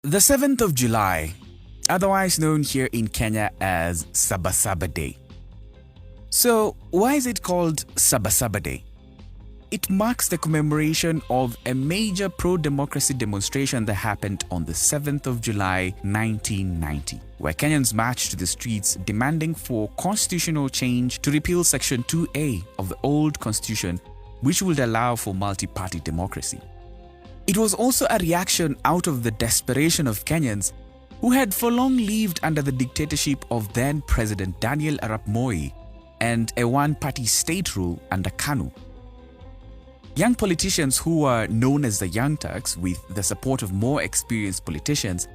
The 7th of July, otherwise known here in Kenya as Saba Day. So, why is it called Saba Day? It marks the commemoration of a major pro-democracy demonstration that happened on the 7th of July 1990, where Kenyans marched to the streets demanding for constitutional change to repeal Section 2A of the old constitution, which would allow for multi-party democracy. It was also a reaction out of the desperation of Kenyans who had for long lived under the dictatorship of then President Daniel Arap Moi and a one-party state rule under KANU. Young politicians who were known as the Young Turks, with the support of more experienced politicians,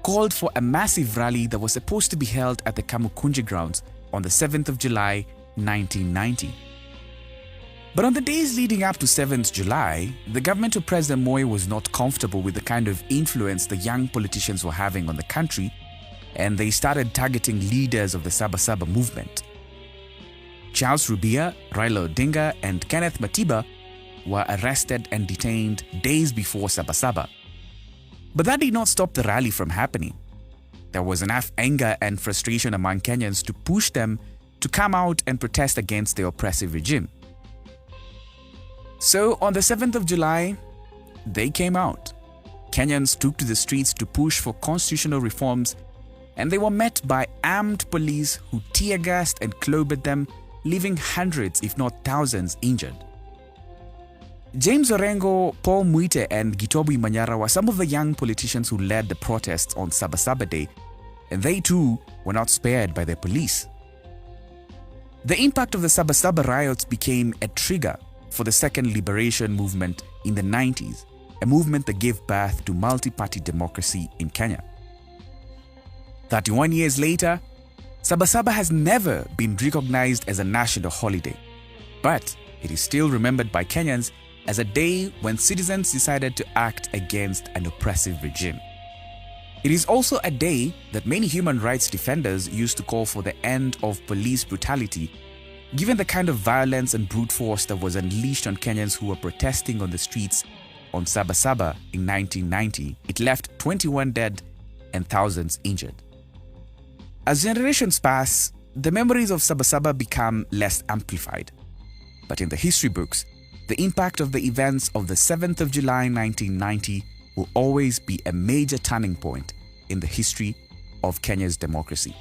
called for a massive rally that was supposed to be held at the Kamukunji grounds on the 7th of July 1990. But on the days leading up to 7th July, the government of President Moi was not comfortable with the kind of influence the young politicians were having on the country, and they started targeting leaders of the Saba movement. Charles Rubia, Raila Odinga, and Kenneth Matiba were arrested and detained days before Saba. But that did not stop the rally from happening. There was enough anger and frustration among Kenyans to push them to come out and protest against the oppressive regime. So on the 7th of July, they came out. Kenyans took to the streets to push for constitutional reforms, and they were met by armed police who tear-gassed and clobbered them, leaving hundreds, if not thousands, injured. James Orengo, Paul Muite, and Gitobu Manyara were some of the young politicians who led the protests on Saba Day, and they too were not spared by the police. The impact of the Saba riots became a trigger for the second liberation movement in the 90s, a movement that gave birth to multi-party democracy in Kenya. 31 years later, Saba has never been recognized as a national holiday, but it is still remembered by Kenyans as a day when citizens decided to act against an oppressive regime. It is also a day that many human rights defenders used to call for the end of police brutality. Given the kind of violence and brute force that was unleashed on Kenyans who were protesting on the streets on Saba in 1990, it left 21 dead and thousands injured. As generations pass, the memories of Saba become less amplified. But in the history books, the impact of the events of the 7th of July 1990 will always be a major turning point in the history of Kenya's democracy.